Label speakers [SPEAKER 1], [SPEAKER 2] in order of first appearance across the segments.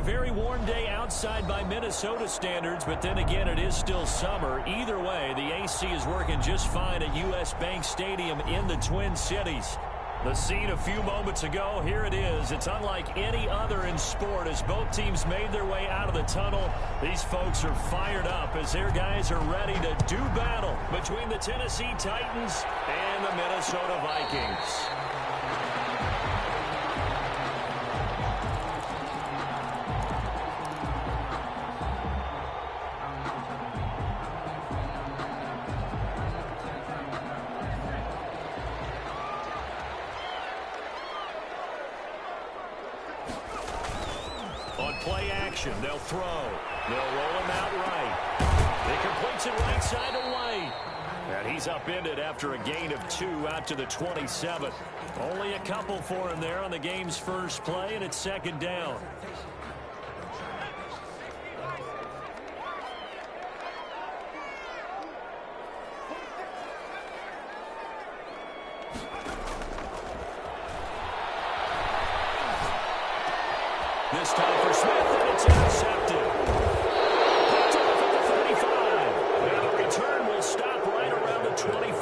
[SPEAKER 1] a very warm day outside by Minnesota standards, but then again, it is still summer. Either way, the AC is working just fine at U.S. Bank Stadium in the Twin Cities. The scene a few moments ago, here it is. It's unlike any other in sport as both teams made their way out of the tunnel. These folks are fired up as their guys are ready to do battle between the Tennessee Titans and the Minnesota Vikings. Play action. They'll throw. They'll roll him out right. He completes it right side to White. And he's upended after a gain of 2 out to the 27. Only a couple for him there on the game's first play, and it's second down. This time for Smith, and it's intercepted. Picked off at the 35. And the return will stop right around the 25.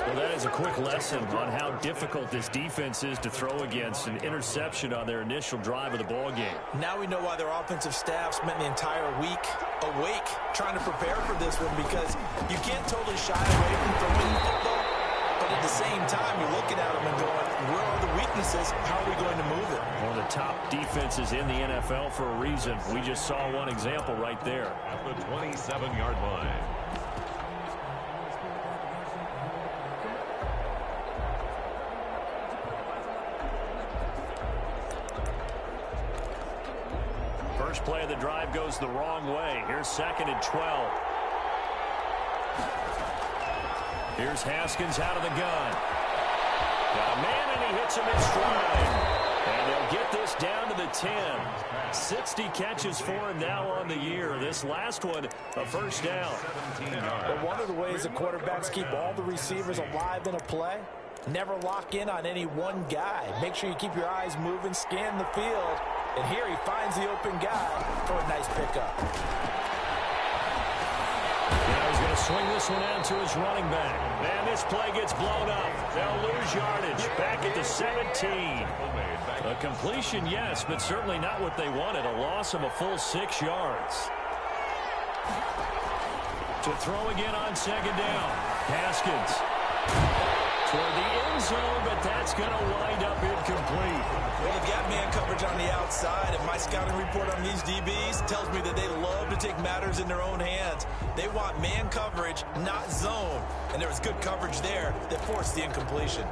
[SPEAKER 1] Well, that is a quick lesson on how difficult this defense is to throw against. An interception on their initial drive of the ballgame.
[SPEAKER 2] Now we know why their offensive staff spent the entire week awake trying to prepare for this one, because you can't totally shy away from throwing the football. But at the same time, you're looking at them and going, where are the weaknesses? How are we going to move it?
[SPEAKER 1] One of the top defenses in the NFL for a reason. We just saw one example right there.
[SPEAKER 3] At the 27-yard line.
[SPEAKER 1] First play of the drive goes the wrong way. Here's second and 12. Here's Haskins out of the gun. Got a man, and he hits him in stride. And they'll get this down to the 10. 60 catches for him now on the year. This last one, a first down.
[SPEAKER 2] But one of the ways the quarterbacks keep all the receivers alive in a play, never lock in on any one guy. Make sure you keep your eyes moving, scan the field. And here he finds the open guy for a nice pickup.
[SPEAKER 1] Now he's going to swing this one out to his running back. And this play gets blown up. They'll lose yardage back at the 17. A completion, yes, but certainly not what they wanted. A loss of a full 6 yards. To throw again on second down. Haskins toward the end zone, but that's going to wind up incomplete.
[SPEAKER 2] Well, they've got man coverage on the outside, and my scouting report on these DBs tells me that they love to take matters in their own hands. They want man coverage, not zone. And there was good coverage there that forced the incompletion.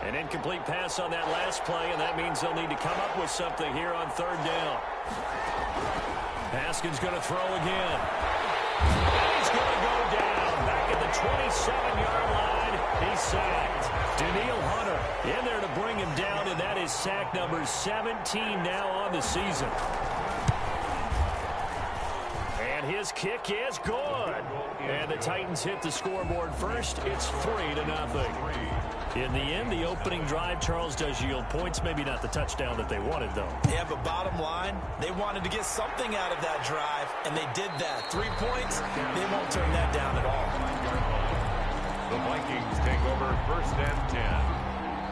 [SPEAKER 1] An incomplete pass on that last play, and that means they'll need to come up with something here on third down. Haskins going to throw again. And he's going to go down back at the 27-yard line. He's sacked. Daniil Hunter in there to bring him down, and that is sack number 17 now on the season. And his kick is good. And the Titans hit the scoreboard first. It's 3-0. In the end, the opening drive, Charles, does yield points. Maybe not the touchdown that they wanted, though.
[SPEAKER 2] Yeah, but bottom line, they wanted to get something out of that drive, and they did that. 3 points, they won't turn that down at all.
[SPEAKER 3] The Vikings take over first and 10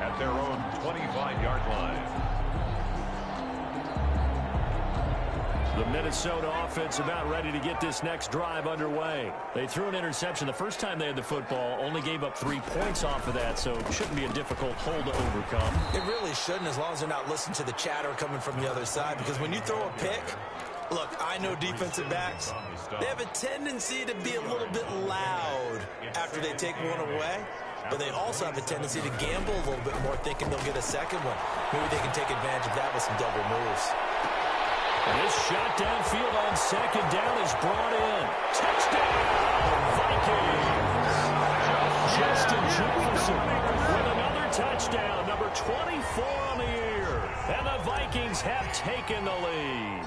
[SPEAKER 3] at their own 25-yard line.
[SPEAKER 1] The Minnesota offense about ready to get this next drive underway. They threw an interception the first time they had the football, only gave up 3 points off of that, so it shouldn't be a difficult hole to overcome.
[SPEAKER 2] It really shouldn't, as long as they're not listening to the chatter coming from the other side, because when you throw a pick, look, I know defensive backs, they have a tendency to be a little bit loud after they take one away, but they also have a tendency to gamble a little bit more, thinking they'll get a second one. Maybe they can take advantage of that with some double moves.
[SPEAKER 1] This shot downfield on second down is brought in. Touchdown, Vikings! Justin Jefferson with another touchdown, number 24 on the year. And the Vikings have taken the lead.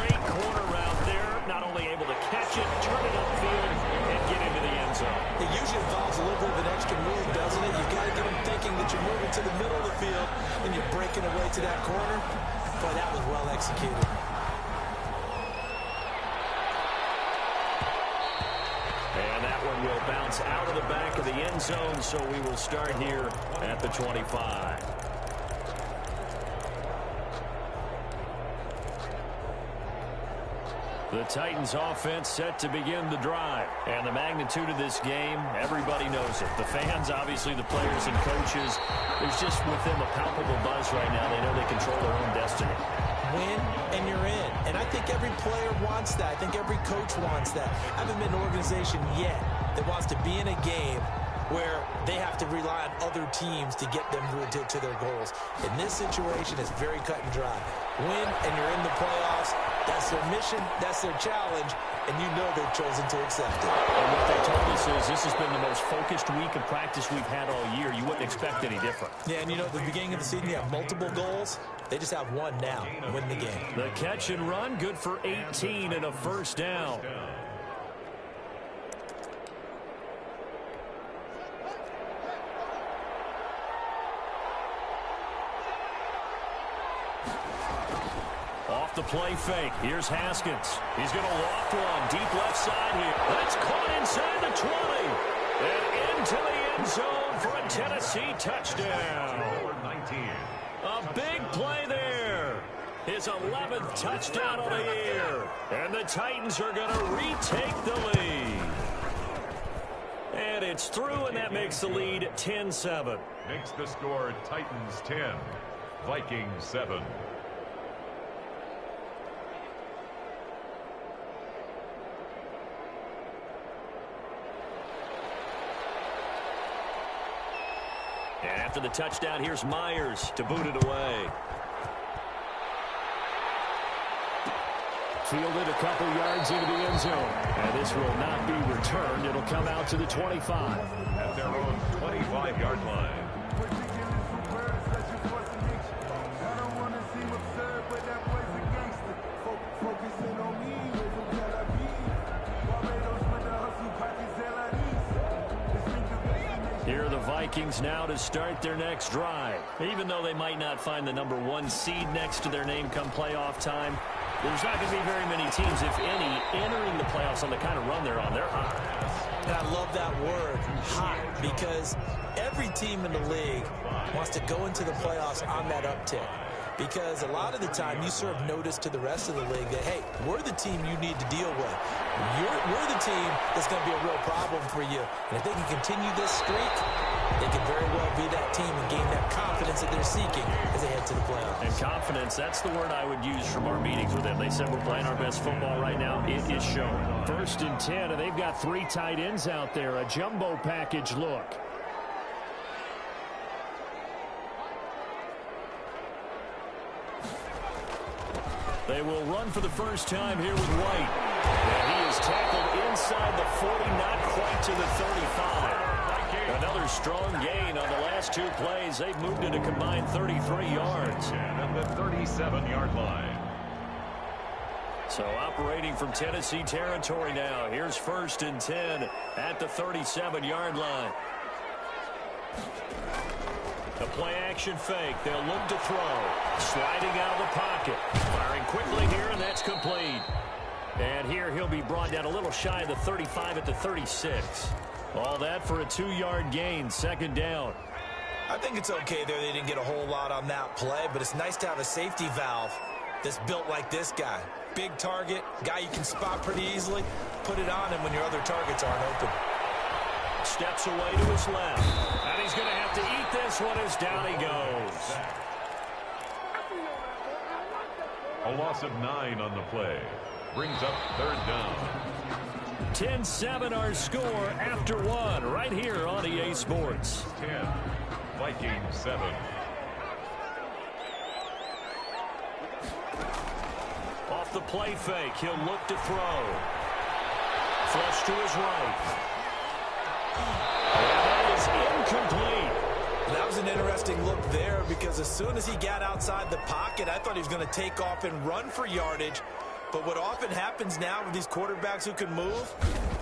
[SPEAKER 1] Great corner route there. Not only able to catch it, turn it upfield, and get into the end zone.
[SPEAKER 2] It usually involves a little bit of an extra move, doesn't it? You've got to get them thinking that you're moving to the middle of the field and you're breaking away to that corner. Boy, that was well executed.
[SPEAKER 1] And that one will bounce out of the back of the end zone, so we will start here at the 25. The Titans offense set to begin the drive. And the magnitude of this game, everybody knows it. The fans, obviously the players and coaches, there's just with them a palpable buzz right now. They know they control their own destiny.
[SPEAKER 2] Win and you're in. And I think every player wants that. I think every coach wants that. I haven't been an organization yet that wants to be in a game where they have to rely on other teams to get them to their goals. In this situation, it's very cut and dry. Win and you're in the playoffs. That's their mission, that's their challenge, and you know they've chosen to accept it.
[SPEAKER 1] And what they told us is this has been the most focused week of practice we've had all year. You wouldn't expect any different.
[SPEAKER 2] Yeah, and you know, at the beginning of the season, you have multiple goals. They just have one now, win the game.
[SPEAKER 1] The catch and run, good for 18 and a first down. Off the play fake. Here's Haskins. He's going to loft one. Deep left side here. That's caught inside the 20. And into the end zone for a Tennessee touchdown. A big play there. His 11th touchdown of the year. And the Titans are going to retake the lead. And it's through, and that makes the lead 10-7.
[SPEAKER 3] Makes the score Titans 10, Vikings 7.
[SPEAKER 1] And after the touchdown, here's Myers to boot it away. Fielded a couple yards into the end zone. And this will not be returned. It'll come out to the 25.
[SPEAKER 3] At their own 25-yard line.
[SPEAKER 1] Here are the Vikings now to start their next drive. Even though they might not find the number 1 seed next to their name come playoff time, there's not going to be very many teams, if any, entering the playoffs on the kind of run they're on. They're hot.
[SPEAKER 2] And I love that word, hot, because every team in the league wants to go into the playoffs on that uptick. Because a lot of the time you serve notice to the rest of the league that, hey, we're the team you need to deal with. We're the team that's going to be a real problem for you. And if they can continue this streak, they can very well be that team and gain that confidence that they're seeking as they head to the playoffs.
[SPEAKER 1] And confidence, that's the word I would use from our meetings with them. They said we're playing our best football right now. It is showing. 1st and 10, and they've got 3 tight ends out there. A jumbo package look. They will run for the first time here with White. And he is tackled inside the 40, not quite to the 35. Another strong gain on the last 2 plays. They've moved it a combined 33 yards.
[SPEAKER 3] And at the 37-yard line.
[SPEAKER 1] So operating from Tennessee territory now. Here's 1st and 10 at the 37-yard line. A play-action fake. They'll look to throw. Sliding out of the pocket. Firing quickly here, and that's complete. And here he'll be brought down a little shy of the 35 at the 36. All that for a 2-yard gain. 2nd down.
[SPEAKER 2] I think it's okay there. They didn't get a whole lot on that play, but it's nice to have a safety valve that's built like this guy. Big target, guy you can spot pretty easily. Put it on him when your other targets aren't open.
[SPEAKER 1] Steps away to his left. And he's going to have to eat this one as down he goes.
[SPEAKER 3] A loss of 9 on the play. Brings up 3rd down.
[SPEAKER 1] 10-7 our score after 1 right here on EA Sports.
[SPEAKER 3] 10, Vikings 7.
[SPEAKER 1] Off the play fake, he'll look to throw. Flush to his right. And that is incomplete.
[SPEAKER 2] That was an interesting look there because as soon as he got outside the pocket, I thought he was going to take off and run for yardage. But what often happens now with these quarterbacks who can move,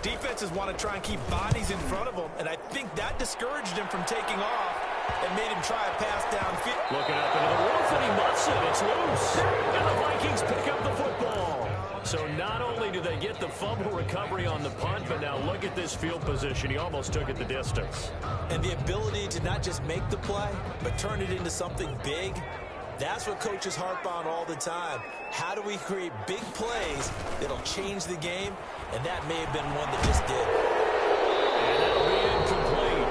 [SPEAKER 2] defenses want to try and keep bodies in front of them, and I think that discouraged him from taking off. and made him try a pass downfield.
[SPEAKER 1] Looking up into the roof, and he muffs it. It's loose. And the Vikings pick up the football. So not only do they get the fumble recovery on the punt, but now look at this field position. He almost took it the distance.
[SPEAKER 2] And the ability to not just make the play, but turn it into something big, that's what coaches harp on all the time. How do we create big plays that'll change the game? And that may have been one that just did.
[SPEAKER 1] And that'll be incomplete.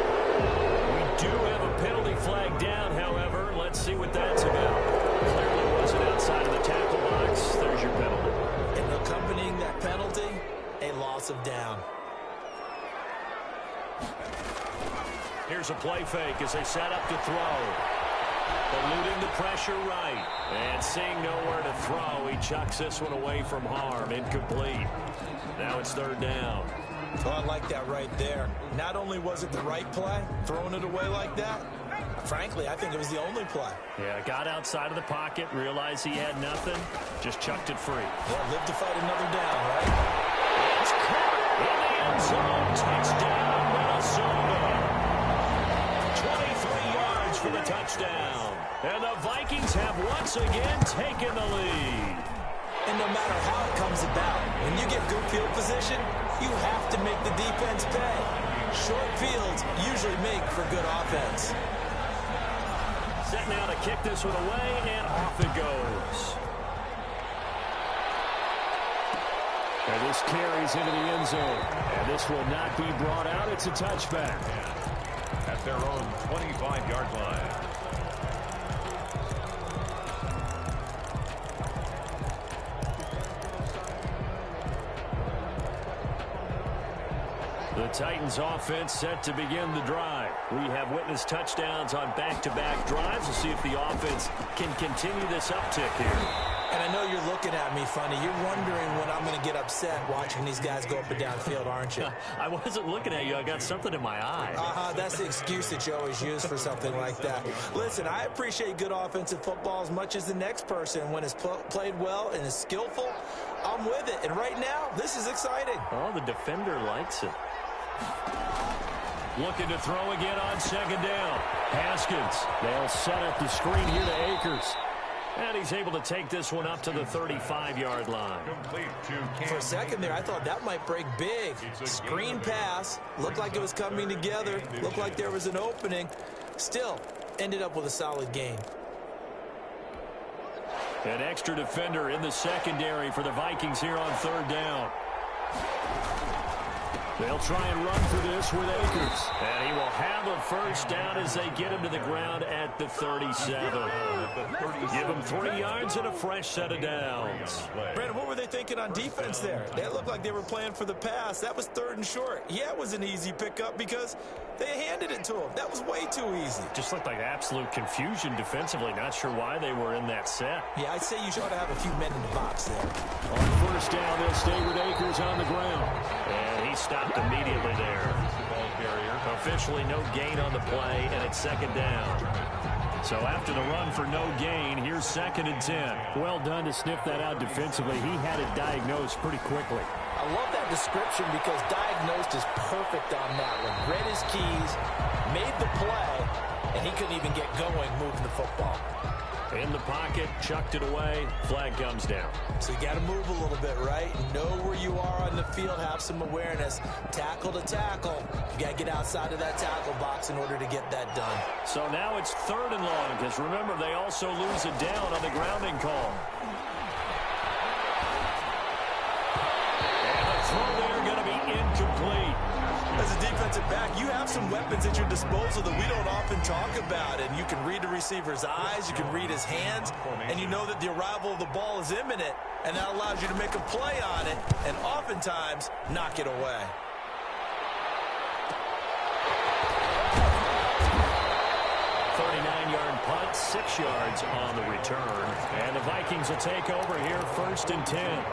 [SPEAKER 1] We do have a penalty flag down, however. Let's see what that's about. Clearly wasn't outside of the tackle box. There's your penalty.
[SPEAKER 2] And accompanying that penalty, a loss of down.
[SPEAKER 1] Here's a play fake as they set up to throw. Eluding the pressure right. And seeing nowhere to throw, he chucks this one away from harm. Incomplete. Now it's third down.
[SPEAKER 2] Oh, I like that right there. Not only was it the right play, throwing it away like that, frankly, I think it was the only play.
[SPEAKER 1] Yeah, got outside of the pocket, realized he had nothing, just chucked it free.
[SPEAKER 2] Yeah, live to fight another down, right?
[SPEAKER 1] It's caught in the end zone. Touchdown, Minnesota. 23 yards for the touchdown. And the Vikings have once again taken the lead.
[SPEAKER 2] And no matter how it comes about, when you get good field position, you have to make the defense pay. Short fields usually make for good offense.
[SPEAKER 1] Set now to kick this one away, and off it goes. And this carries into the end zone. And this will not be brought out. It's a touchback.
[SPEAKER 3] At their own 25-yard line.
[SPEAKER 1] The Titans offense set to begin the drive. We have witnessed touchdowns on back-to-back drives. We'll see if the offense can continue this uptick here.
[SPEAKER 2] And I know you're looking at me funny. You're wondering when I'm going to get upset watching these guys go up and down field, aren't you?
[SPEAKER 1] I wasn't looking at you. I got something in my eye.
[SPEAKER 2] That's the excuse that you always use for something like that. Listen, I appreciate good offensive football as much as the next person. When it's played well and is skillful, I'm with it. And right now, this is exciting.
[SPEAKER 1] Oh, the defender likes it. Looking to throw again on second down. Haskins. They'll set up the screen here to Akers. And he's able to take this one up to the 35-yard line.
[SPEAKER 2] For a second there, I thought that might break big. Screen pass. Looked like it was coming together. Looked like there was an opening. Still, ended up with a solid game.
[SPEAKER 1] An extra defender in the secondary for the Vikings here on third down. They'll try and run for this with Akers. And he will have a first down as they get him to the ground at the 37. Give him 3 yards and a fresh set of downs.
[SPEAKER 2] Brandon, what were they thinking on defense there? They looked like they were playing for the pass. That was third and short. Yeah, it was an easy pickup because they handed it to him. That was way too easy.
[SPEAKER 1] Just looked like absolute confusion defensively. Not sure why they were in that set.
[SPEAKER 2] Yeah, I'd say you ought to have a few men in the box there.
[SPEAKER 1] On first down, they'll stay with Akers on the ground. And he stopped immediately there. Officially no gain on the play, and it's second down. So after the run for no gain, here's 2nd and 10. Well done to sniff that out defensively. He had it diagnosed pretty quickly.
[SPEAKER 2] I love that description because diagnosed is perfect on that one. Read his keys, made the play, and he couldn't even get going moving the football.
[SPEAKER 1] In the pocket, chucked it away, flag comes down.
[SPEAKER 2] So you got to move a little bit, right? Know where you are on the field, have some awareness. Tackle to tackle. You got to get outside of that tackle box in order to get that done.
[SPEAKER 1] So now it's 3rd and long, because remember, they also lose it down on the grounding call. And the throw there going to be incomplete.
[SPEAKER 2] As a defensive back, you have some weapons at your disposal that we don't often talk about. And you can read the receiver's eyes, you can read his hands, and you know that the arrival of the ball is imminent, and that allows you to make a play on it and oftentimes knock it away.
[SPEAKER 1] Punt, 6 yards on the return. And the Vikings will take over here, 1st and 10.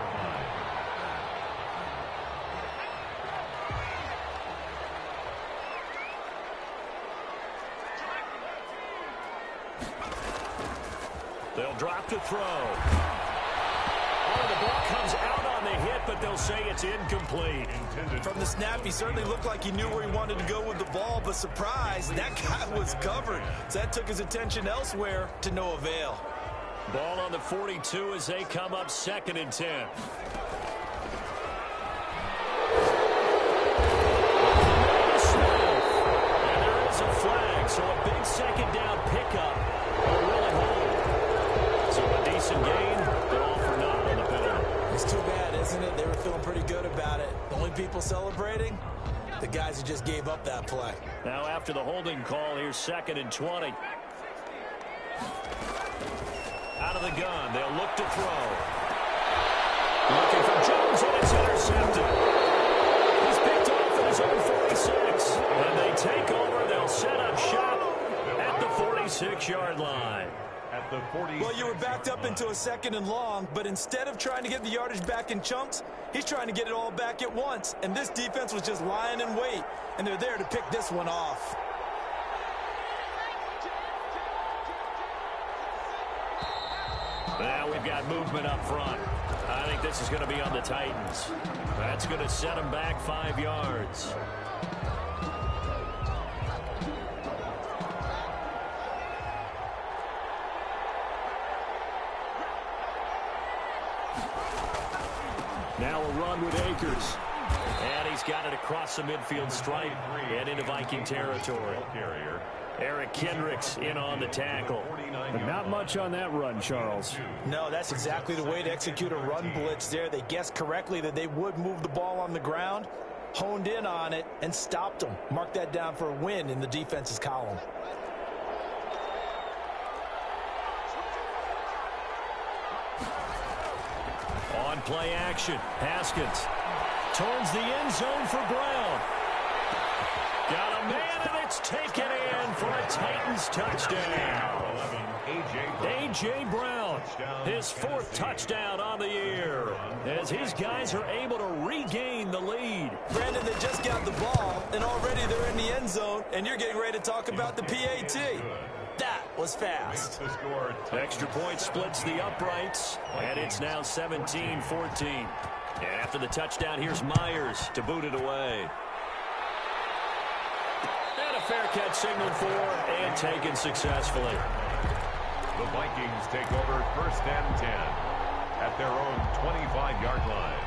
[SPEAKER 1] They'll drop to throw. Oh, the ball comes out on the hit but they'll say it's incomplete.
[SPEAKER 2] From the snap, he certainly looked like he knew where he wanted to go with the ball, but surprise, that guy was covered. So that took his attention elsewhere to no avail.
[SPEAKER 1] Ball on the 42 as they come up 2nd and 10. And there is a flag, so a big 2nd down pickup. But will it hold? So a decent gain, but all for naught on the penalty.
[SPEAKER 2] It's too bad, isn't it? They were feeling pretty good about it. The only people celebrating, the guys who just gave up that play.
[SPEAKER 1] Now after the holding call, here's 2nd and 20. Out of the gun, they'll look to throw. Looking for Jones, and it's intercepted. He's picked off at his own 46. When they take over, they'll set up shop at the 46-yard line.
[SPEAKER 2] Well, you were backed up into a 2nd and long, but instead of trying to get the yardage back in chunks, he's trying to get it all back at once. And this defense was just lying in wait, and they're there to pick this one off.
[SPEAKER 1] Now we've got movement up front. I think this is going to be on the Titans. That's going to set them back 5 yards. Now a run with Akers. And he's got it across the midfield stripe and into Viking territory. Eric Kendricks in on the tackle.
[SPEAKER 4] But not much on that run, Charles.
[SPEAKER 2] No, that's exactly the way to execute a run blitz there. They guessed correctly that they would move the ball on the ground, honed in on it, and stopped them. Mark that down for a win in the defense's column.
[SPEAKER 1] On play action, Haskins towards the end zone for Brown. Got a man, and it's taken in for a Titans touchdown. A.J. Brown, his 4th touchdown on the year, as his guys are able to regain the lead.
[SPEAKER 2] Brandon, they just got the ball, and already they're in the end zone, and you're getting ready to talk about the PAT. That was fast.
[SPEAKER 1] Extra point splits the uprights, and it's now 17-14. And after the touchdown, here's Myers to boot it away. And a fair catch signaled for and taken successfully.
[SPEAKER 3] The Vikings take over 1st and 10 at their own 25-yard line.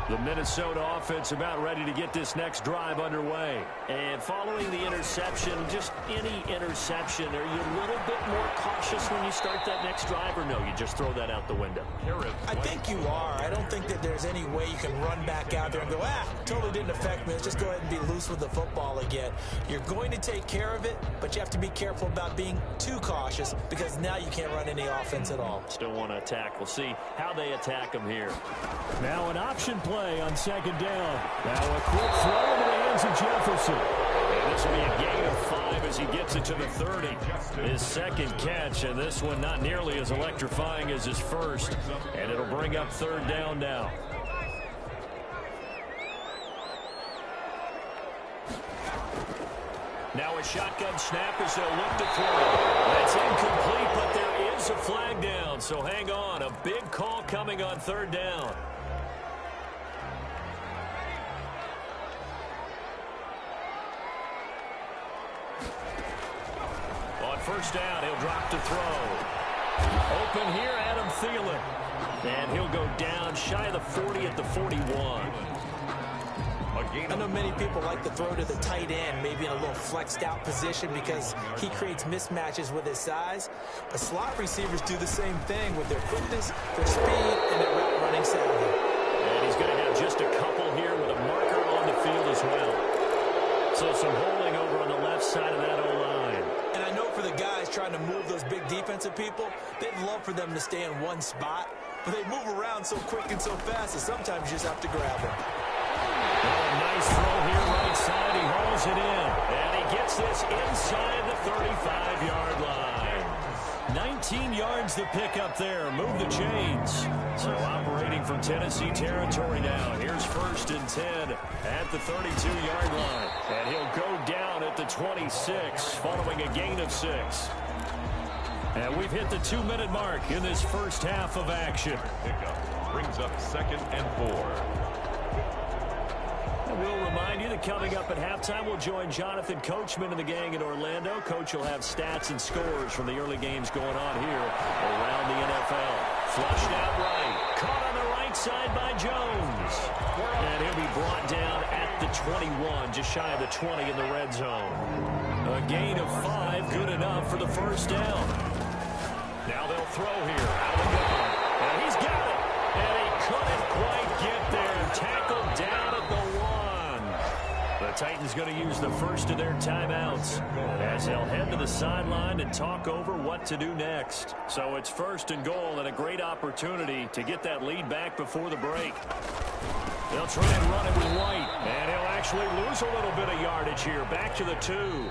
[SPEAKER 1] The Minnesota offense about ready to get this next drive underway. And following the interception, just any interception, are you a little bit more cautious when you start that next drive, or no, you just throw that out the window?
[SPEAKER 2] I think you are. I don't think that there's any way you can run back out there and go, totally didn't affect me. Let's just go ahead and be loose with the football again. You're going to take care of it, but you have to be careful about being too cautious because now you can't run any offense at all.
[SPEAKER 1] Still want to attack. We'll see how they attack them here.
[SPEAKER 4] Now an option play on 2nd down. Now a quick throw into the hands of Jefferson.
[SPEAKER 1] And this will be a gain of 5 as he gets it to the 30. His 2nd catch, and this one not nearly as electrifying as his first. And it'll bring up 3rd down now. Now a shotgun snap as they'll look to throw. That's incomplete, but there is a flag down. So hang on, a big call coming on 3rd down. On 1st down, he'll drop to throw. Open here, Adam Thielen. And he'll go down shy of the 40 at the 41.
[SPEAKER 2] I know many people like to throw to the tight end, maybe in a little flexed out position because he creates mismatches with his size. But slot receivers do the same thing with their quickness, their speed, and their route running savvy.
[SPEAKER 1] And he's going to have just a couple here with a marker on the field as well. So some holding over on the left side of that O-line.
[SPEAKER 2] And I know for the guys trying to move those big defensive people, they'd love for them to stay in one spot. But they move around so quick and so fast that sometimes you just have to grab them.
[SPEAKER 1] Oh, nice throw here right side. He hauls it in. And he gets this inside the 35-yard line. 19 yards the pick up there. Move the chains. So operating from Tennessee territory now. Here's 1st and 10 at the 32-yard line. And he'll go down at the 26 following a gain of 6. And we've hit the 2-minute mark in this first half of action.
[SPEAKER 3] brings up 2nd and 4.
[SPEAKER 1] And we'll remind you that coming up at halftime, we'll join Jonathan Coachman and the gang in Orlando. Coach will have stats and scores from the early games going on here around the NFL. Flushed out right. Caught on the right side by Jones. And he'll be brought down at the 21, just shy of the 20 in the red zone. A gain of 5, good enough for the first down. Now they'll throw here. Out of the gun. And he's got it. And he couldn't quite get there. Tackled down at the 1. The Titans going to use the first of their timeouts as they'll head to the sideline and talk over what to do next. So it's 1st and goal and a great opportunity to get that lead back before the break. They'll try and run it with White. And he'll actually lose a little bit of yardage here. Back to the 2.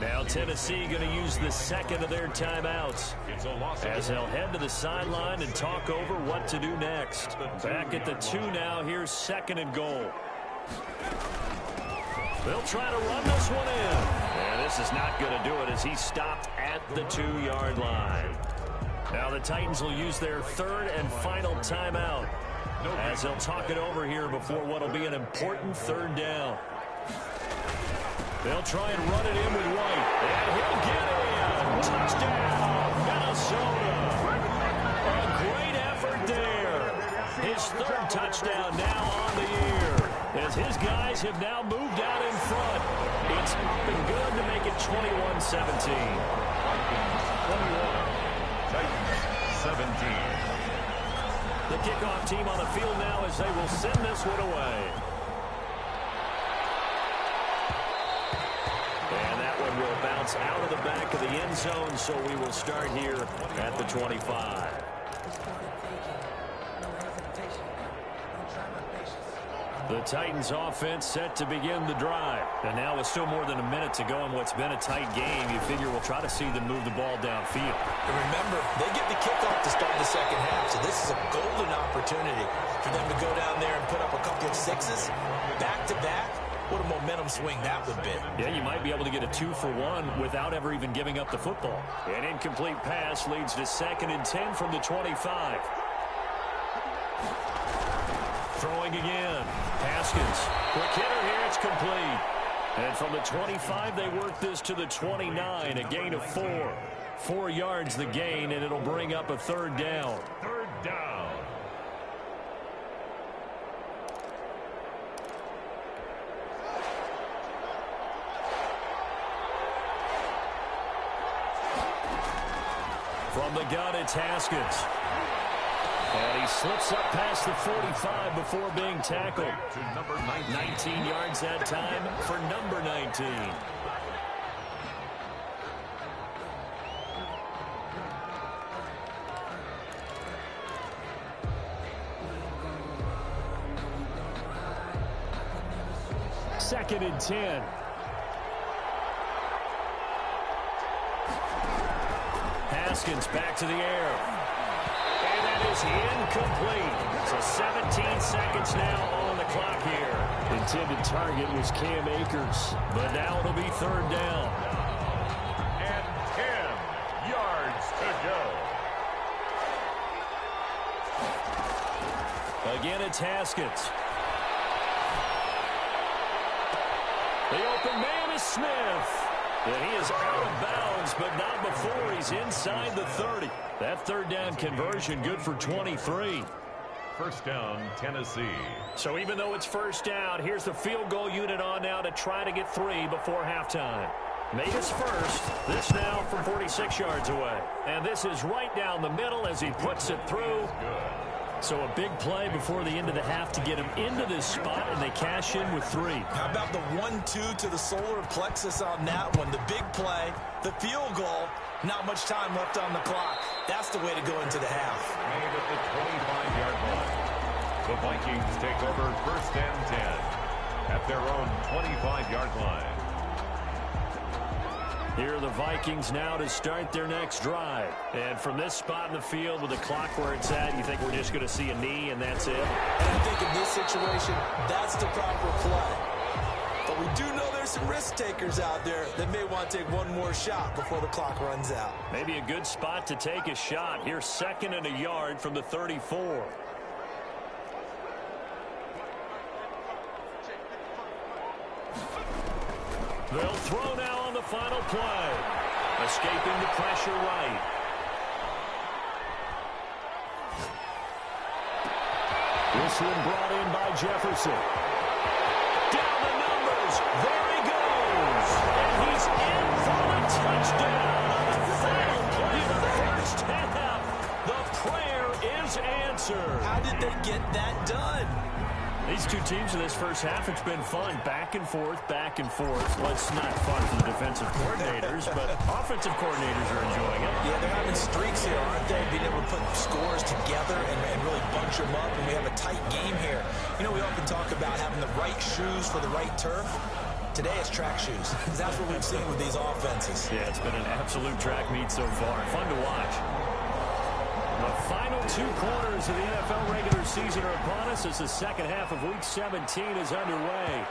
[SPEAKER 1] Now Tennessee going to use the second of their timeouts as they'll head to the sideline and talk over what to do next. Back at the 2 now. Here's 2nd and goal. They'll try to run this one in. And this is not going to do it as he stopped at the 2-yard line. Now the Titans will use their 3rd and final timeout as they'll talk it over here before what will be an important 3rd down. They'll try and run it in with White. And he'll get in. Touchdown, Minnesota. A great effort there. His 3rd touchdown now on the year, as his guys have now moved out in front. It's up and good to make it 21-17.
[SPEAKER 3] 17.
[SPEAKER 1] The kickoff team on the field now as they will send this one away. And that one will bounce out of the back of the end zone, so we will start here at the 25. The Titans offense set to begin the drive. And now with still more than a minute to go in what's been a tight game, you figure we'll try to see them move the ball downfield.
[SPEAKER 2] And remember, they get the kickoff to start the second half, so this is a golden opportunity for them to go down there and put up a couple of 6s back-to-back. What a momentum swing that would be.
[SPEAKER 1] Yeah, you might be able to get a 2-for-1 without ever even giving up the football. An incomplete pass leads to 2nd and 10 from the 25. Throwing again. Haskins. Quick hitter here. It's complete. And from the 25, they work this to the 29. A gain of 4. 4 yards the gain, and it'll bring up a 3rd down.
[SPEAKER 3] 3rd down.
[SPEAKER 1] From the gun, it's Haskins. And he slips up past the 45 before being tackled.
[SPEAKER 3] To number
[SPEAKER 1] 19 yards that time for number 19. Second and 10. Haskins back to the air. And that is incomplete. So 17 seconds now on the clock here. Intended target was Cam Akers. But now it'll be 3rd down.
[SPEAKER 3] And 10 yards to go.
[SPEAKER 1] Again, it's Haskins. The open man is Smith. And he is out of bounds, but not before he's inside the 30. That 3rd down conversion good for 23.
[SPEAKER 3] 1st down, Tennessee.
[SPEAKER 1] So even though it's 1st down, here's the field goal unit on now to try to get 3 before halftime. Made his first. This now from 46 yards away. And this is right down the middle as he puts it through. So a big play before the end of the half to get him into this spot, and they cash in with 3.
[SPEAKER 2] How about the 1-2 to the solar plexus on that one? The big play, the field goal, not much time left on the clock. That's the way to go into the half.
[SPEAKER 3] Made at the 25-yard line. The Vikings take over 1st and 10 at their own 25-yard line.
[SPEAKER 1] Here are the Vikings now to start their next drive. And from this spot in the field with the clock where it's at, you think we're just going to see a knee and that's it?
[SPEAKER 2] And I think in this situation, that's the proper play. But we do know there's some risk takers out there that may want to take one more shot before the clock runs out.
[SPEAKER 1] Maybe a good spot to take a shot. Here's 2nd and a yard from the 34. They'll throw now on the final play. Escaping the pressure right. This one brought in by Jefferson. Down the numbers. There he goes. And he's in for a touchdown on the final play of the first half. The prayer is answered.
[SPEAKER 2] How did they get that done?
[SPEAKER 1] These two teams in this first half, it's been fun. Back and forth, back and forth. Well, it's not fun for the defensive coordinators, but offensive coordinators are enjoying it.
[SPEAKER 2] Yeah, they're having streaks here, aren't they? Being able to put scores together and really bunch them up, and we have a tight game here. You know, we often talk about having the right shoes for the right turf. Today it's track shoes. That's what we've seen with these offenses.
[SPEAKER 1] Yeah, it's been an absolute track meet so far. Fun to watch. The final 2 quarters of the NFL regular season are upon us as the second half of Week 17 is underway.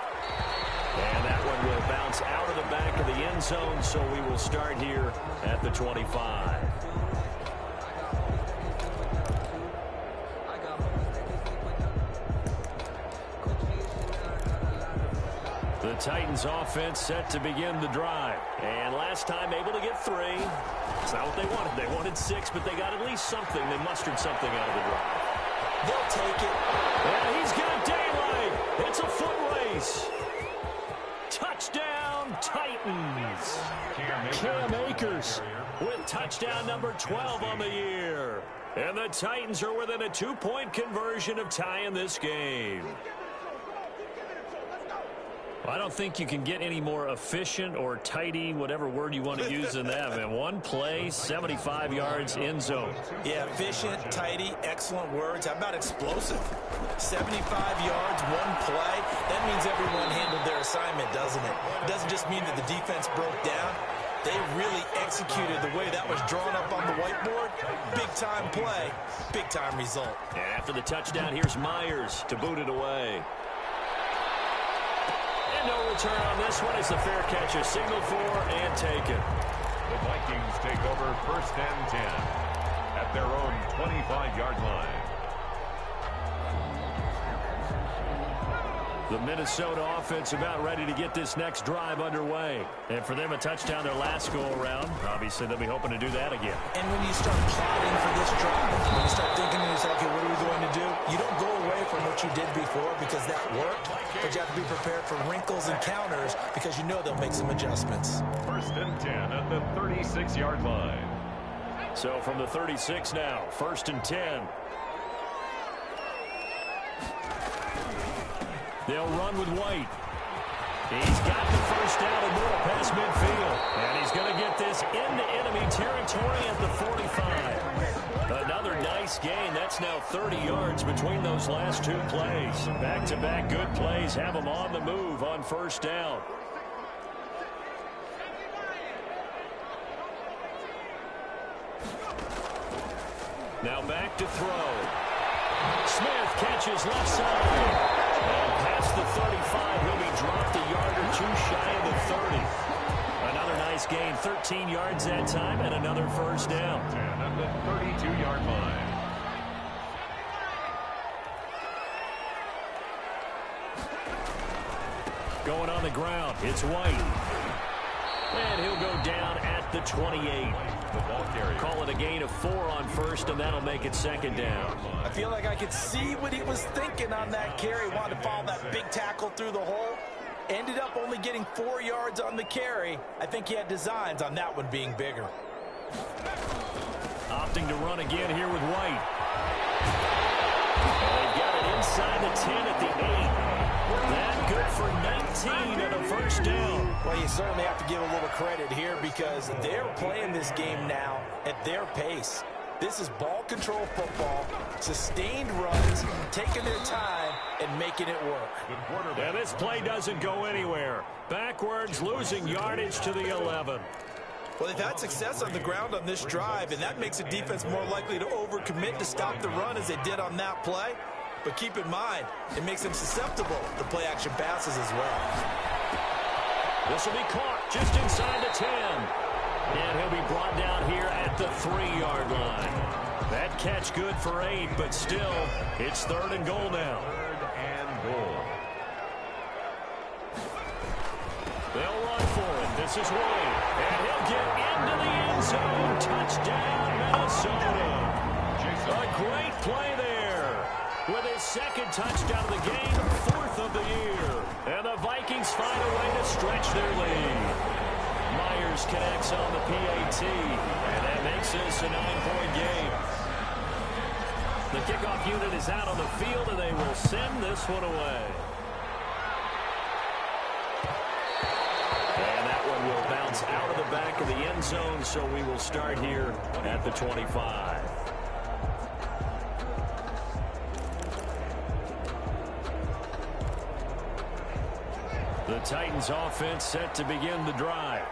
[SPEAKER 1] And that one will bounce out of the back of the end zone, so we will start here at the 25. The Titans offense set to begin the drive. And last time able to get 3. It's not what they wanted. They wanted 6, but they got at least something. They mustered something out of the drive.
[SPEAKER 2] They'll take it.
[SPEAKER 1] And he's got daylight. It's a foot race. Touchdown, Titans. Cam Akers with touchdown number 12 on the year. And the Titans are within a 2-point conversion of tying this game. I don't think you can get any more efficient or tidy, whatever word you want to use in that, man. One play, 75 yards, end zone.
[SPEAKER 2] Yeah, efficient, tidy, excellent words. How about explosive? 75 yards, one play. That means everyone handled their assignment, doesn't it? It doesn't just mean that the defense broke down. They really executed the way that was drawn up on the whiteboard. Big-time play, big-time result.
[SPEAKER 1] And after the touchdown, here's Myers to boot it away. No return on this one. It's a fair catch, a signal for and taken.
[SPEAKER 3] The Vikings take over first and 10 at their own 25-yard line.
[SPEAKER 1] The Minnesota offense about ready to get this next drive underway. And for them, a touchdown their last go-around. Obviously, they'll be hoping to do that again.
[SPEAKER 2] And when you start plotting for this drive, when you start thinking to yourself, okay, what are we going to do? You don't go away from what you did before because that worked, but you have to be prepared for wrinkles and counters because you know they'll make some adjustments. First
[SPEAKER 3] and 10 at the 36-yard line.
[SPEAKER 1] So from the 36 now, first and 10. They'll run with White. He's got the first down and more past midfield. And he's going to get this into enemy territory at the 45. Another nice gain. That's now 30 yards between those last 2 plays. Back-to-back good plays have them on the move on first down. Now back to throw. Smith catches left side. And past the 35, he'll be dropped a yard or 2 shy of the 30. Another nice gain, 13 yards that time, and another first down.
[SPEAKER 3] 10 at the 32-yard line.
[SPEAKER 1] Going on the ground, it's White. And he'll go down at the 28.
[SPEAKER 3] The ball carrier.
[SPEAKER 1] Call it a gain of 4 on first, and that'll make it second down.
[SPEAKER 2] I feel like I could see what he was thinking on that carry. Wanted to follow that big tackle through the hole. Ended up only getting 4 yards on the carry. I think he had designs on that one being bigger.
[SPEAKER 1] Opting to run again here with White. And they've got it inside the 10 at the 8. That good for 19 and a first down.
[SPEAKER 2] Well, you certainly have to give a little credit here because they're playing this game now at their pace. This is ball control football, sustained runs, taking their time, and making it work.
[SPEAKER 1] And this play doesn't go anywhere. Backwards, losing yardage to the 11.
[SPEAKER 2] Well, they've had success on the ground on this drive, and that makes a defense more likely to overcommit to stop the run as they did on that play. But keep in mind, it makes them susceptible to play-action passes as well.
[SPEAKER 1] This will be caught just inside the 10. And he'll be brought down here at the 3-yard line. That catch good for 8, but still, it's 3rd and goal now.
[SPEAKER 3] 3rd and goal.
[SPEAKER 1] They'll run this is Wayne. And he'll get into the end zone. Touchdown, Minnesota. A great play there. With his second touchdown of the game, fourth of the year. And the Vikings find a way to stretch their lead. Myers connects on the PAT. And that makes this a 9-point game. The kickoff unit is out on the field, and they will send this one away. And that one will bounce out of the back of the end zone, so we will start here at the 25. The Titans offense set to begin the drive.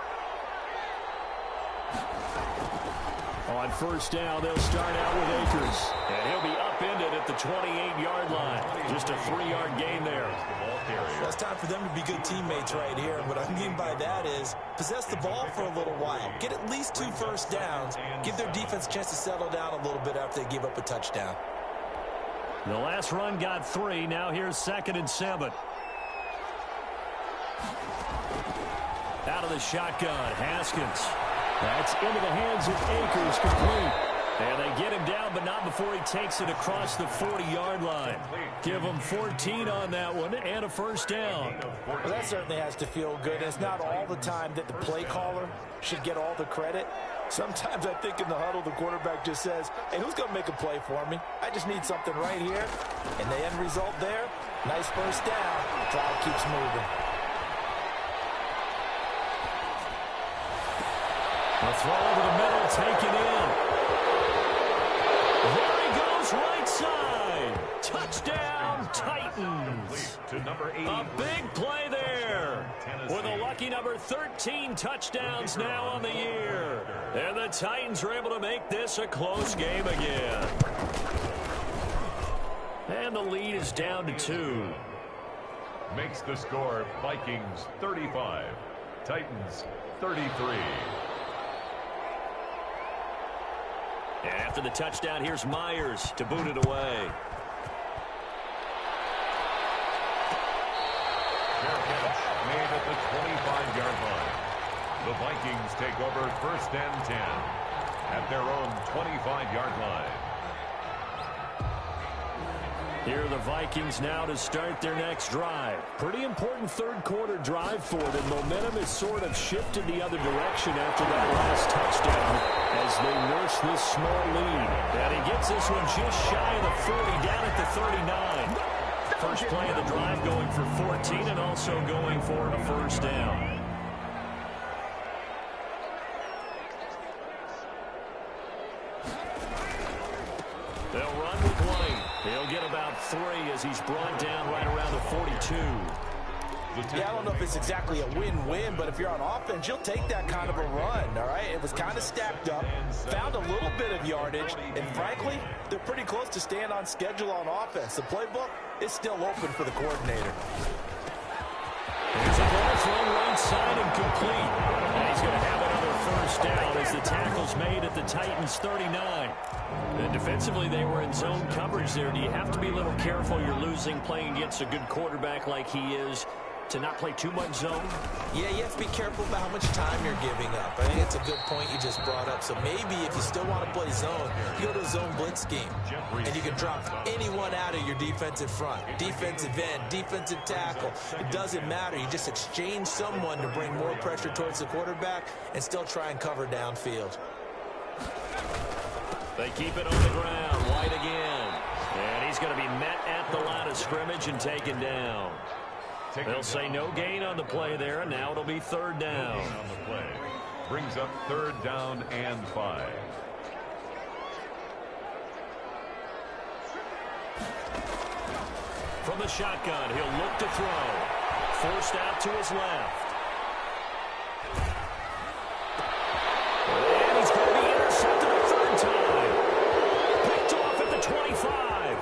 [SPEAKER 1] On first down, they'll start out with Akers. And he'll be upended at the 28-yard line. Just a 3-yard gain there.
[SPEAKER 2] Well, it's time for them to be good teammates right here. What I mean by that is possess the ball for a little while. Get at least 2 first downs. Give their defense a chance to settle down a little bit after they give up a touchdown.
[SPEAKER 1] The last run got 3. Now here's 2nd and 7. Out of the shotgun, Haskins. That's into the hands of Akers, complete. And they get him down, but not before he takes it across the 40-yard line. Give him 14 on that one and a first down.
[SPEAKER 2] Well, that certainly has to feel good. It's not all the time that the play caller should get all the credit. Sometimes I think in the huddle, the quarterback just says, hey, who's going to make a play for me? I just need something right here. And the end result there, nice first down. The clock keeps moving.
[SPEAKER 1] A throw over the middle, taken in. There he goes, right side. Touchdown, Titans. A big play there. With a lucky number 13 touchdowns now on the year. And the Titans are able to make this a close game again. And the lead is down to 2.
[SPEAKER 3] Makes the score Vikings 35, Titans 33.
[SPEAKER 1] And after the touchdown, here's Myers to boot it away.
[SPEAKER 3] Fair catch made at the 25-yard line. The Vikings take over 1st and 10 at their own 25-yard line.
[SPEAKER 1] Here are the Vikings now to start their next drive. Pretty important third-quarter drive for them. Momentum has sort of shifted the other direction after that last touchdown as they nurse this small lead. And he gets this one just shy of the 40, down at the 39. First play of the drive going for 14 and also going for a first down. They'll run with White. He'll get about 3 as he's brought down right around the 42.
[SPEAKER 2] Yeah, I don't know if it's exactly a win-win, but if you're on offense, you'll take that kind of a run, all right? It was kind of stacked up, found a little bit of yardage, and frankly, they're pretty close to staying on schedule on offense. The playbook is still open for the coordinator.
[SPEAKER 1] There's a ball thrown right side and complete. And he's going to have another first down as the tackle's made at the Titans' 39. And defensively, they were in zone coverage there. Do you have to be a little careful? You're losing playing against a good quarterback like he is to not play too much zone?
[SPEAKER 2] Yeah, you have to be careful about how much time you're giving up. I think it's a good point you just brought up. So maybe if you still want to play zone, you go to a zone blitz scheme. And you can drop anyone out of your defensive front. Defensive end, defensive tackle. It doesn't matter. You just exchange someone to bring more pressure towards the quarterback and still try and cover downfield.
[SPEAKER 1] They keep it on the ground. White again. And he's going to be met at the line of scrimmage and taken down. They'll say no gain on the play there, and now it'll be 3rd down.
[SPEAKER 3] No gain on the play. Brings up 3rd down and 5.
[SPEAKER 1] From the shotgun, he'll look to throw. Forced out to his left. And he's going to be intercepted a 3rd time. Picked off at the 25.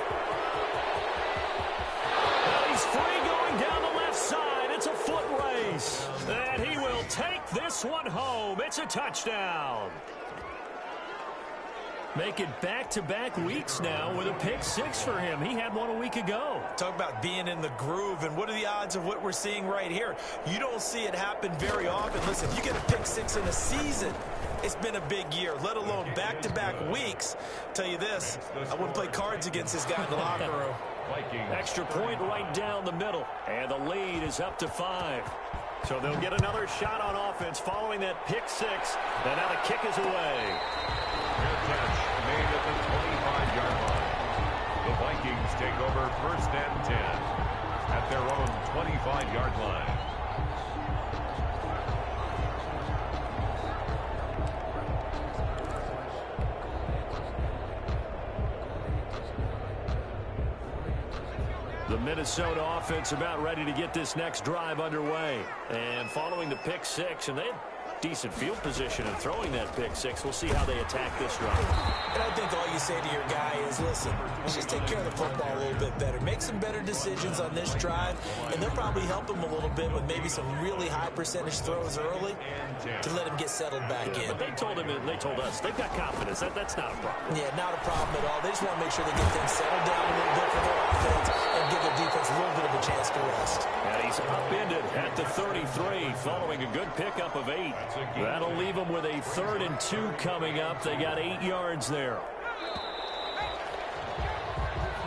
[SPEAKER 1] Now he's free going down the left side. It's a foot race. And he will take this one home. It's a touchdown.
[SPEAKER 4] Make it back-to-back weeks now with a pick six for him. He had one a week ago.
[SPEAKER 2] Talk about being in the groove, and what are the odds of what we're seeing right here? You don't see it happen very often. Listen, if you get a pick six in a season, it's been a big year, let alone back-to-back weeks. Tell you this, I wouldn't play cards against this guy in the locker room.
[SPEAKER 4] Extra point right down the middle, and the lead is up to 5. So they'll get another shot on offense following that pick six, and now the kick is away.
[SPEAKER 3] Fair catch made at the 25-yard line. The Vikings take over 1st and 10 at their own 25-yard line.
[SPEAKER 4] The Minnesota offense about ready to get this next drive underway. And following the pick six, and they had decent field position and throwing that pick six. We'll see how they attack this drive.
[SPEAKER 2] And I think all you say to your guy is, listen, let's just take care of the football a little bit better. Make some better decisions on this drive, and they'll probably help him a little bit with maybe some really high percentage throws early to let him get settled back in.
[SPEAKER 4] But they told him, and they told us, they've got confidence. That's not a problem.
[SPEAKER 2] Yeah, not a problem at all. They just want to make sure they get things settled down a little bit for their offense and give their defense a little bit of a chance to rest.
[SPEAKER 4] And he's upended at the 33 following a good pickup of 8. That'll leave them with a 3rd and 2 coming up. They got 8 yards there.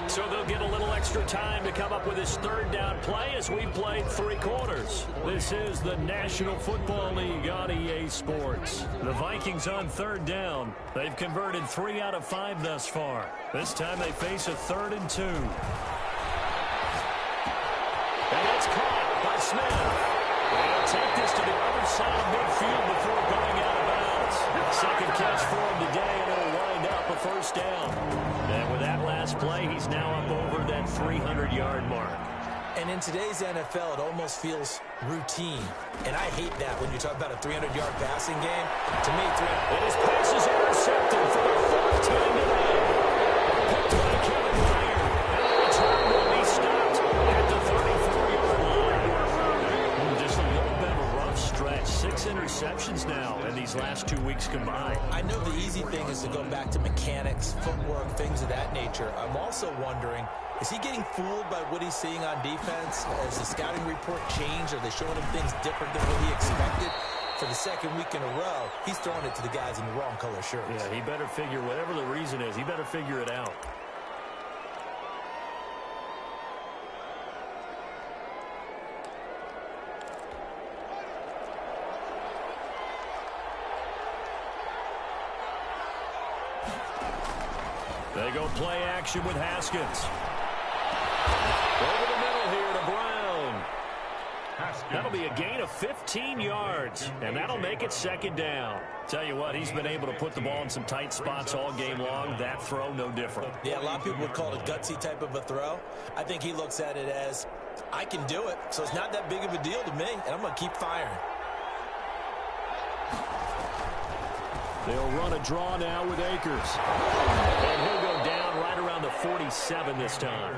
[SPEAKER 4] So they'll get a little extra time to come up with his 3rd down play as we played 3 quarters. This is the National Football League on EA Sports. The Vikings on 3rd down. They've converted 3 out of 5 thus far. This time they face a 3rd and 2. And it's caught by Smith. They'll take this to the other side of midfield before going out of bounds. 2nd catch for him today, and it'll wind up a 1st down. And with that last play, he's now up over that 300-yard mark.
[SPEAKER 2] And in today's NFL, it almost feels routine. And I hate that when you talk about a 300-yard passing game. To me,
[SPEAKER 4] and his pass is intercepted for the 4th time today. Picked by Kevin Byard. And the return will be stopped at the 34-yard line. Just a little bit of a rough stretch. 6 interceptions now in these last 2 weeks combined.
[SPEAKER 2] I know the easy thing is to go back to mechanics, footwork, things of that nature. I'm also wondering, is he getting fooled by what he's seeing on defense? Has the scouting report changed? Are they showing him things different than what he expected? For the 2nd week in a row, he's throwing it to the guys in the wrong color shirts.
[SPEAKER 4] Yeah, he better figure, whatever the reason is, he better figure it out. They go play action with Haskins. Over the middle here to Brown. That'll be a gain of 15 yards, and that'll make it 2nd down. Tell you what, he's been able to put the ball in some tight spots all game long. That throw, no different.
[SPEAKER 2] Yeah, a lot of people would call it a gutsy type of a throw. I think he looks at it as, I can do it, so it's not that big of a deal to me, and I'm going to keep firing.
[SPEAKER 4] They'll run a draw now with Akers. And he'll go down right around the 47 this time.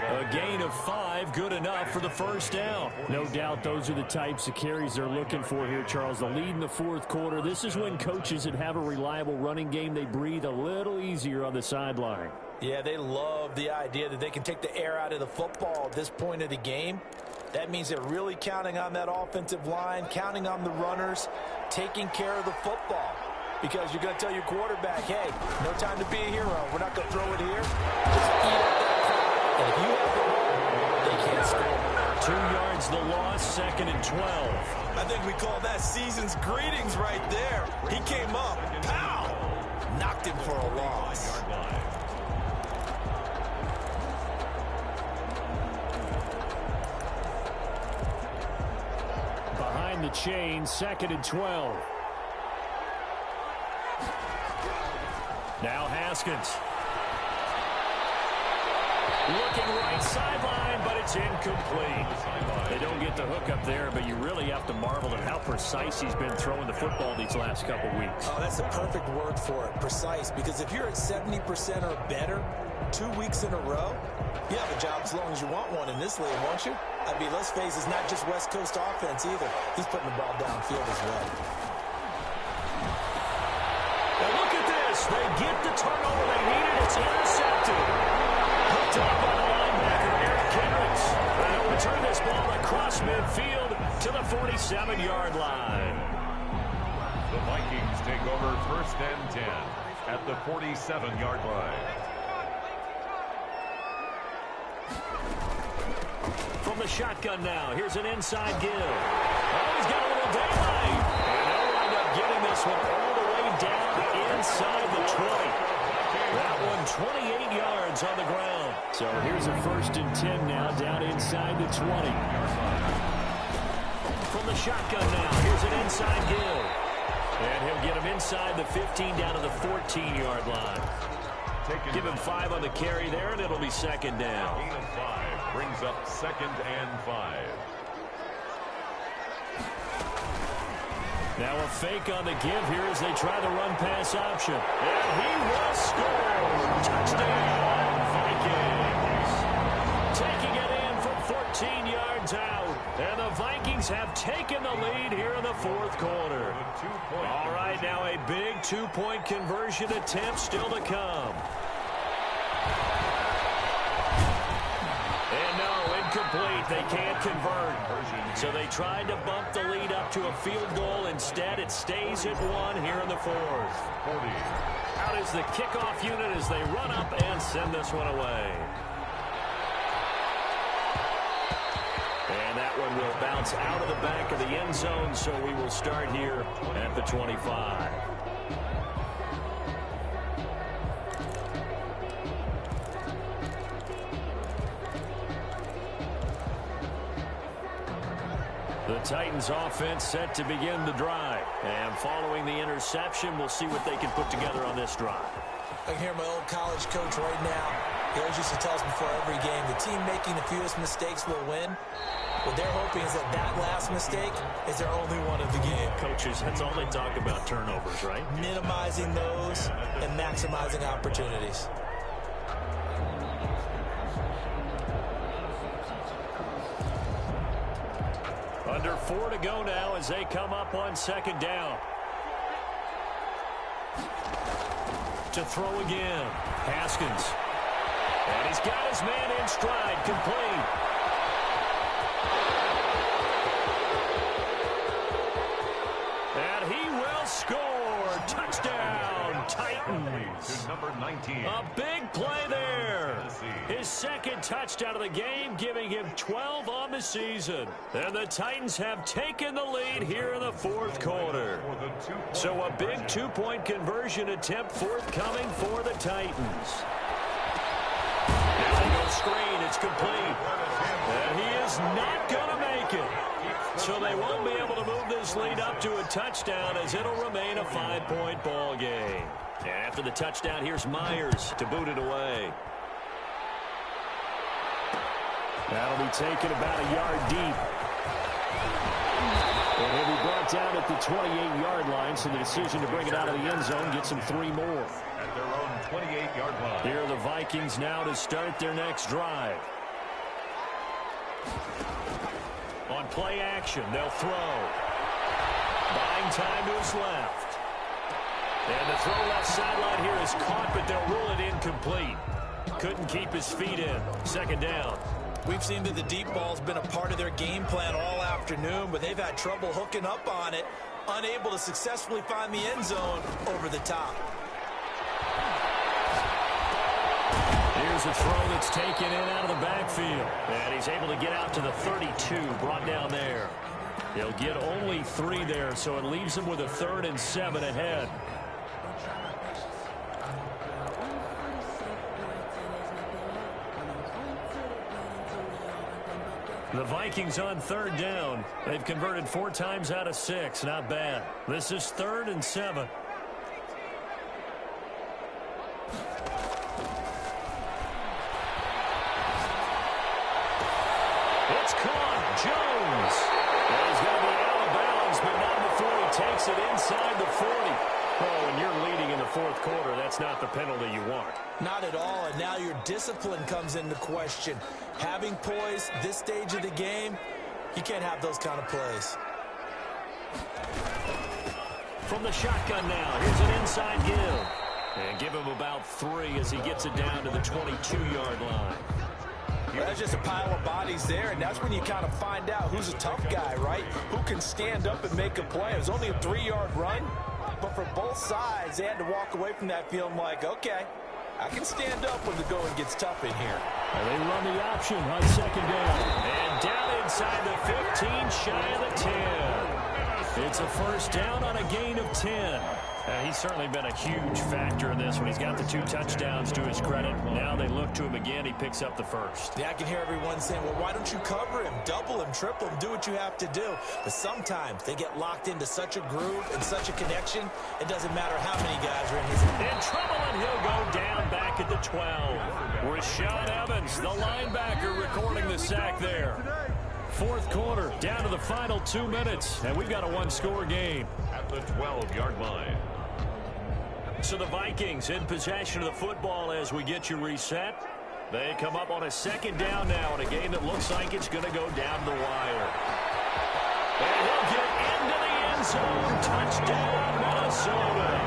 [SPEAKER 4] A gain of 5, good enough for the 1st down. No doubt those are the types of carries they're looking for here, Charles. The lead in the 4th quarter. This is when coaches that have a reliable running game, they breathe a little easier on the sideline.
[SPEAKER 2] Yeah, they love the idea that they can take the air out of the football at this point of the game. That means they're really counting on that offensive line, counting on the runners, taking care of the football. Because you're going to tell your quarterback, hey, no time to be a hero. We're not going to throw it here. Just eat up that clock. And if you have the ball, they can't score.
[SPEAKER 4] 2 yards the loss, 2nd and 12.
[SPEAKER 2] I think we call that season's greetings right there. He came up, pow, knocked him for a loss.
[SPEAKER 4] Behind the chain, 2nd and 12. Now Haskins. Looking right sideline, but it's incomplete. They don't get the hook up there, but you really have to marvel at how precise he's been throwing the football these last couple weeks.
[SPEAKER 2] Oh, that's the perfect word for it, precise. Because if you're at 70% or better 2 weeks in a row, you have a job as long as you want one in this league, won't you? I mean, let's face it, it's not just West Coast offense either. He's putting the ball downfield as well.
[SPEAKER 4] Well, look at this. They get the turnover they needed. It's intercepted. Picked up by the linebacker, Eric Kendricks. And he'll return this ball across midfield to the 47-yard line.
[SPEAKER 3] The Vikings take over 1st and 10 at the 47-yard line.
[SPEAKER 4] From the shotgun now, here's an inside give. Oh, he's got a little daylight. And they'll wind up getting this one all the way down inside the 20. That one 28 yards on the ground. So here's a 1st and 10 now down inside the 20. From the shotgun now, here's an inside give. And he'll get him inside the 15 down to the 14-yard line. Give him 5 on the carry there, and it'll be 2nd down.
[SPEAKER 3] Gain of 5 brings up 2nd and 5.
[SPEAKER 4] Now a fake on the give here as they try the run-pass option. And he will score. Touchdown, Vikings. Taking it in from 14 yards out. And the Vikings have taken the lead here in the 4th quarter. All right, now a big 2-point conversion attempt still to come. And no, incomplete. They can't convert. So they tried to bump the lead up to a field goal. Instead, it stays at 1 here in the 4th. Out is the kickoff unit as they run up and send this one away. And that one will bounce out of the back of the end zone, so we will start here at the 25. The Titans offense set to begin the drive. And following the interception, we'll see what they can put together on this drive.
[SPEAKER 2] I can hear my old college coach right now. He always used to tell us before every game, the team making the fewest mistakes will win. What they're hoping is that that last mistake is their only one of the game.
[SPEAKER 4] Coaches, that's all they talk about, turnovers, right?
[SPEAKER 2] Minimizing those and maximizing opportunities.
[SPEAKER 4] Under 4 to go now as they come up on 2nd down. To throw again. Haskins. And he's got his man in stride, complete. And he will score. Touchdown, Titans.
[SPEAKER 3] To number 19.
[SPEAKER 4] A big play there. His 2nd touchdown of the game, giving him 12 on the season. And the Titans have taken the lead here in the 4th quarter. So a big 2-point conversion attempt forthcoming for the Titans. Now they go screen. It's complete. And he is not going to make it. So they won't be able to move this lead up to a touchdown as it'll remain a 5-point ball game. And after the touchdown, here's Myers to boot it away. That'll be taken about a yard deep. And he'll be brought down at the 28-yard line, so the decision to bring it out of the end zone gets him 3 more.
[SPEAKER 3] At their own 28-yard line.
[SPEAKER 4] Here are the Vikings now to start their next drive. On play action, they'll throw. Buying time to his left. And the throw left sideline here is caught, but they'll rule it incomplete. Couldn't keep his feet in. 2nd down.
[SPEAKER 2] We've seen that the deep ball's been a part of their game plan all afternoon, but they've had trouble hooking up on it, unable to successfully find the end zone over the top.
[SPEAKER 4] Here's a throw that's taken in out of the backfield. And he's able to get out to the 32, brought down there. He'll get only 3 there, so it leaves him with a 3rd and 7 ahead. The Vikings on 3rd down. They've converted 4 times out of 6. Not bad. This is 3rd and 7. It's caught. Jones. And he's going to be out of bounds, but not before he takes it inside the 40. Oh, and you're leading in the 4th quarter. That's not the penalty you want.
[SPEAKER 2] Not at all, and now your discipline comes into question. Having poise this stage of the game, you can't have those kind of plays.
[SPEAKER 4] From the shotgun now, here's an inside give. And give him about 3 as he gets it down to the 22-yard line.
[SPEAKER 2] That's just a pile of bodies there, and that's when you kind of find out who's a tough guy, right? Who can stand up and make a play. It was only a 3-yard run, but for both sides, they had to walk away from that feeling like, okay, I can stand up when the going gets tough in here.
[SPEAKER 4] And they run the option on second down. And down inside the 15, shy of the 10. It's a first down on a gain of 10. He's certainly been a huge factor in this when he's got the 2 touchdowns to his credit. Now they look to him again. He picks up the first.
[SPEAKER 2] Yeah, I can hear everyone saying, well, why don't you cover him, double him, triple him, do what you have to do. But sometimes they get locked into such a groove and such a connection, it doesn't matter how many guys are in his.
[SPEAKER 4] In trouble, and he'll go down back at the 12. Rashaan Evans, the linebacker, recording the sack there. Fourth quarter, down to the final 2 minutes, and we've got a 1-score game.
[SPEAKER 3] At the 12-yard line.
[SPEAKER 4] So the Vikings in possession of the football as we get you reset. They come up on a second down now in a game that looks like it's going to go down the wire. And he'll get into the end zone. Touchdown, Minnesota.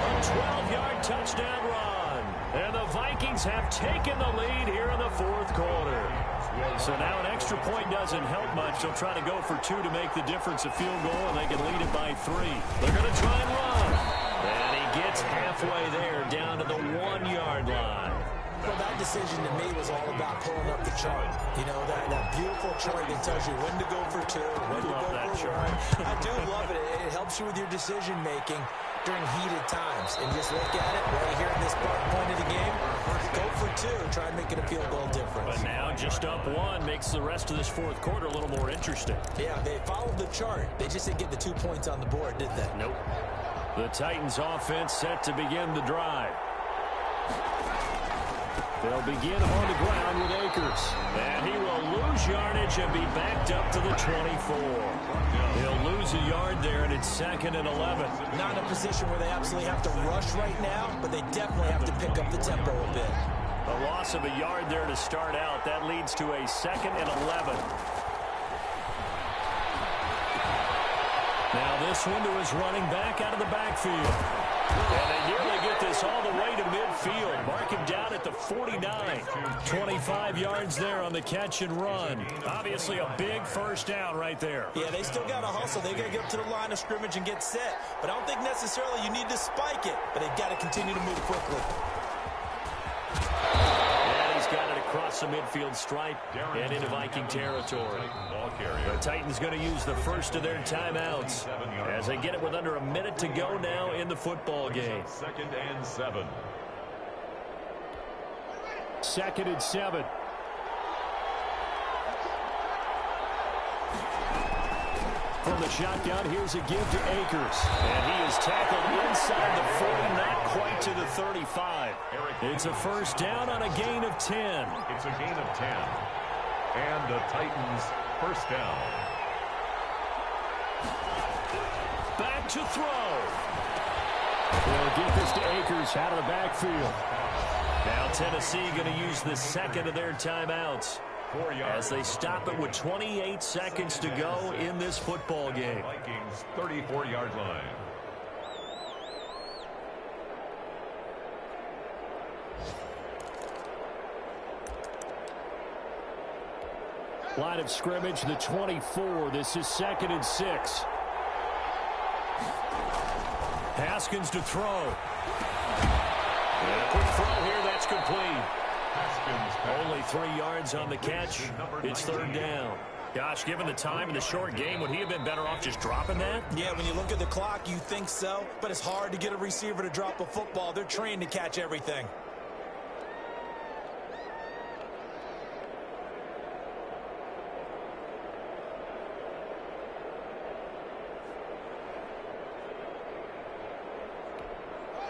[SPEAKER 4] A 12-yard touchdown run. And the Vikings have taken the lead here in the fourth quarter. So now an extra point doesn't help much. They'll try to go for 2 to make the difference a field goal, and they can lead it by 3. They're going to try and run. And he gets halfway there, down to the 1-yard line.
[SPEAKER 2] Well, that decision to me was all about pulling up the chart. You know, that beautiful chart that tells you when to go for 2, when to go for 1. I do love it. It helps you with your decision-making during heated times. And just look at it right here in this point of the game. Go for 2, try and make it a field goal difference.
[SPEAKER 4] But now just up 1 makes the rest of this fourth quarter a little more interesting.
[SPEAKER 2] Yeah, they followed the chart. They just didn't get the 2 points on the board, did they?
[SPEAKER 4] Nope. The Titans offense set to begin the drive. They'll begin on the ground with Akers. And he will lose yardage and be backed up to the 24. He'll lose a yard there, and it's 2nd and 11.
[SPEAKER 2] Not in a position where they absolutely have to rush right now, but they definitely have to pick up the tempo a bit.
[SPEAKER 4] A loss of a yard there to start out. That leads to a 2nd and 11. Now this one to his running back out of the backfield. And they nearly get this all the way to midfield. Mark him down at the 49. 25 yards there on the catch and run. Obviously a big first down right there.
[SPEAKER 2] Yeah, they still got to hustle. They got to get up to the line of scrimmage and get set. But I don't think necessarily you need to spike it. But they've got to continue to move quickly.
[SPEAKER 4] Got it across the midfield stripe and into Viking territory. The Titans going to use the first of their timeouts as they get it with under a minute to go now in the football game.
[SPEAKER 3] 2nd and 7.
[SPEAKER 4] 2nd and 7. From the shotgun, here's a give to Akers. And he is tackled inside the 40, not quite to the 35. It's a first down on a gain of 10.
[SPEAKER 3] It's a gain of 10. And the Titans first down.
[SPEAKER 4] Back to throw. They'll get this to Akers out of the backfield. Now Tennessee going to use the second of their timeouts as they stop it with 28 seconds to go in this football game.
[SPEAKER 3] Vikings 34-yard line.
[SPEAKER 4] Line of scrimmage, the 24. This is 2nd and 6. Haskins to throw. And a quick throw here, that's complete. Only 3 yards on the catch. It's 3rd down. Gosh, given the time and the short game, would he have been better off just dropping that?
[SPEAKER 2] Yeah, when you look at the clock, you think so. But it's hard to get a receiver to drop a football. They're trained to catch everything.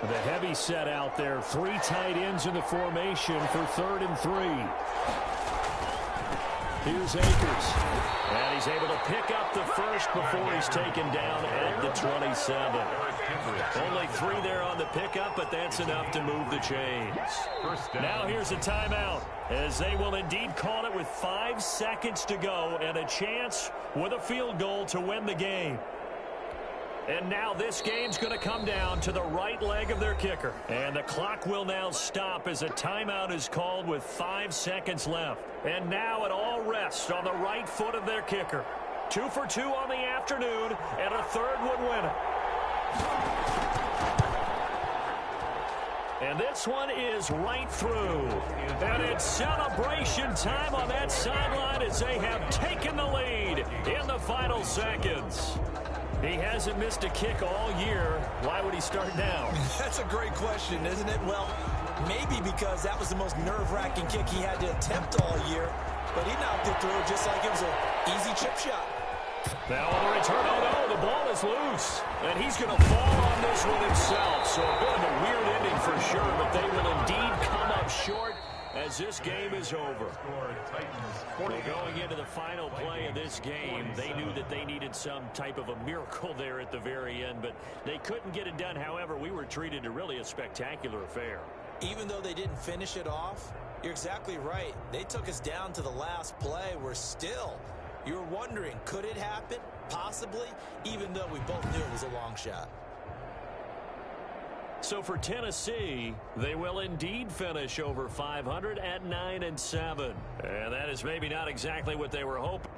[SPEAKER 4] The heavy set out there. 3 tight ends in the formation for 3rd and 3. Here's Akers. And he's able to pick up the first before he's taken down at the 27. Only 3 there on the pickup, but that's enough to move the chains. Now here's a timeout, as they will indeed call it with 5 seconds to go and a chance with a field goal to win the game.
[SPEAKER 1] And now this game's going to come down to the right leg of their kicker. And the clock will now stop as a timeout is called with 5 seconds left. And now it all rests on the right foot of their kicker. 2 for 2 on the afternoon, and a third would win it. And this one is right through. And it's celebration time on that sideline as they have taken the lead in the final seconds. He hasn't missed a kick all year. Why would he start now?
[SPEAKER 2] That's a great question, isn't it? Well, maybe because that was the most nerve-wracking kick he had to attempt all year. But he knocked it through just like it was an easy chip shot.
[SPEAKER 1] Now on the return, oh no, the ball is loose. And he's going to fall on this one himself. So a bit of a weird ending for sure, but they will indeed come up short as this game is over. Going into the final play of this game, they knew that they needed some type of a miracle there at the very end, but they couldn't get it done. However, we were treated to really a spectacular affair.
[SPEAKER 2] Even though they didn't finish it off, you're exactly right. They took us down to the last play. We're still, you're wondering, could it happen? Possibly, even though we both knew it was a long shot.
[SPEAKER 1] So for Tennessee, they will indeed finish over 500 at 9-7. And that is maybe not exactly what they were hoping.